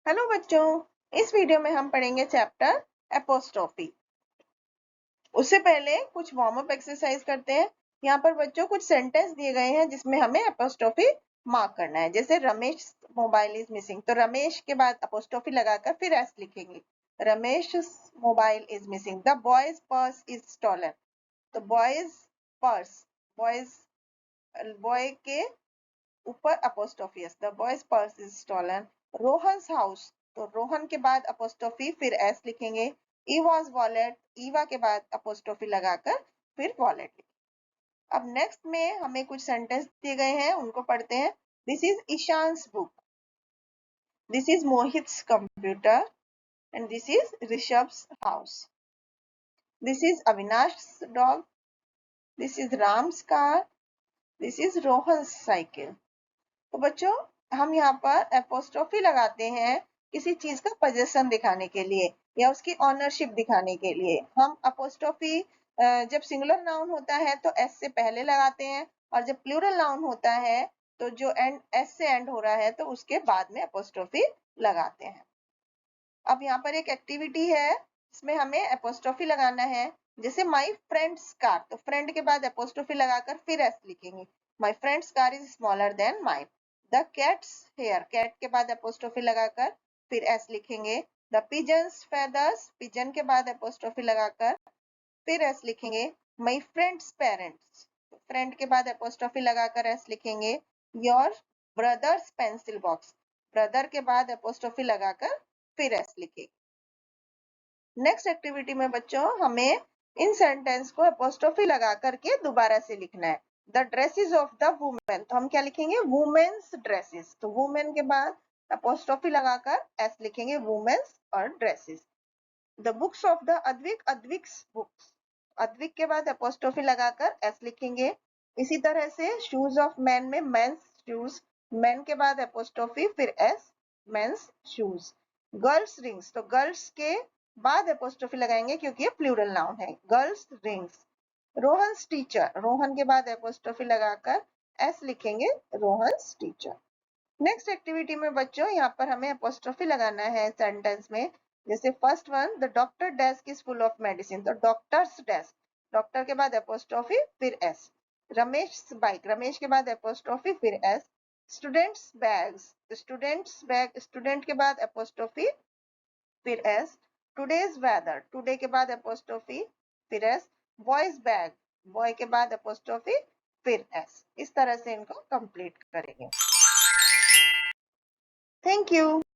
Hello बच्चों, इस video में हम पढ़ेंगे चैप्टर एपोस्ट्रोफी। उससे पहले कुछ वार्म अप एक्सरसाइज करते हैं। यहाँ पर बच्चों कुछ सेंटेंस दिए गए हैं जिसमें हमें एपोस्ट्रोफी मार्क करना है। जैसे रमेश मोबाइल इज मिसिंग, तो रमेश के बाद अपोस्ट्रोफी लगाकर फिर एस लिखेंगे। Ramesh mobile is missing. The boys purse is stolen, तो बॉयज पर्स, बॉयज बॉय के ऊपर apostrophe S, the boys purse is stolen. Rohan's house, तो रोहन के बाद अपोस्ट्रोफी फिर एस लिखेंगे। ईवा's वॉलेट, ईवा के बाद अपोस्ट्रोफी लगाकर फिर वॉलेट लिखेंगे। अब नेक्स्ट में हमें कुछ सेंटेंस दिए गए हैं, उनको पढ़ते हैं। This is Ishan's book, this is Mohit's computer and this is Rishabh's house. This is Avinash dog, this is Ram's car, this is Rohan's cycle. तो बच्चों, हम यहाँ पर एपोस्ट्रोफी लगाते हैं किसी चीज का पोजेशन दिखाने के लिए या उसकी ऑनरशिप दिखाने के लिए। हम अपोस्ट्रोफी जब सिंगुलर नाउन होता है तो एस से पहले लगाते हैं, और जब प्लूरल नाउन होता है तो जो एंड एस से एंड हो रहा है तो उसके बाद में अपोस्ट्रोफी लगाते हैं। अब यहाँ पर एक एक्टिविटी है, इसमें हमें एपोस्ट्रोफी लगाना है। जैसे माई फ्रेंड्स कार, तो फ्रेंड के बाद एपोस्ट्रोफी लगाकर फिर एस लिखेंगे। My friend's car is smaller than mine. The cat's hair, cat के बाद एपोस्ट्रोफी लगाकर फिर एस लिखेंगे। द पिजन्स फेदर्स, पिजन के बाद एपोस्ट्रोफी लगाकर फिर एस लिखेंगे। माई फ्रेंड्स पेरेंट्स, फ्रेंड के बाद एपोस्ट्रोफी लगाकर एस लिखेंगे। Your brothers pencil box, brother के बाद एपोस्ट्रोफी लगाकर फिर एस लिखेंगे। नेक्स्ट एक्टिविटी में बच्चों हमें इन सेंटेंस को एपोस्ट्रोफी लगा करके दोबारा से लिखना है। The dresses of the women, तो हम क्या लिखेंगे? वुमेन्स ड्रेसेस, तो वुमेन के बाद एपोस्ट्रोफी लगाकर एस लिखेंगे, वुमेन्स और dresses. The books of the Advik, Advik's books, Advik के बाद एपोस्ट्रोफी लगाकर एस लिखेंगे। इसी तरह से शूज ऑफ मैन में मेंस शूज, मैन के बाद एपोस्ट्रोफी फिर S, men's shoes. Girls rings, तो गर्ल्स के बाद एपोस्ट्रोफी लगाएंगे क्योंकि ये प्लूरल नाउन है, girls rings. Rohan's teacher, Rohan के बाद एपोस्ट्रोफी लगाकर एस लिखेंगे, रोहन्स टीचर। नेक्स्ट एक्टिविटी में बच्चों यहाँ पर हमें एपोस्ट्रोफी लगाना है सेंटेंस में। जैसे first one, the doctor desk is full of medicine, तो डॉक्टर्स डेस्क, डॉक्टर के बाद एपोस्ट्रोफी फिर एस। रमेश बाइक, रमेश के बाद एपोस्ट्रोफी फिर S. Students bags, students bag, student के बाद एपोस्ट्रोफी फिर एस। टुडेज वेदर, टुडे के बाद एपोस्ट्रोफी फिर एस। बॉयज बैग, बॉय के बाद एपोस्ट्रोफी फिर एस। इस तरह से इनको कंप्लीट करेंगे। Thank you.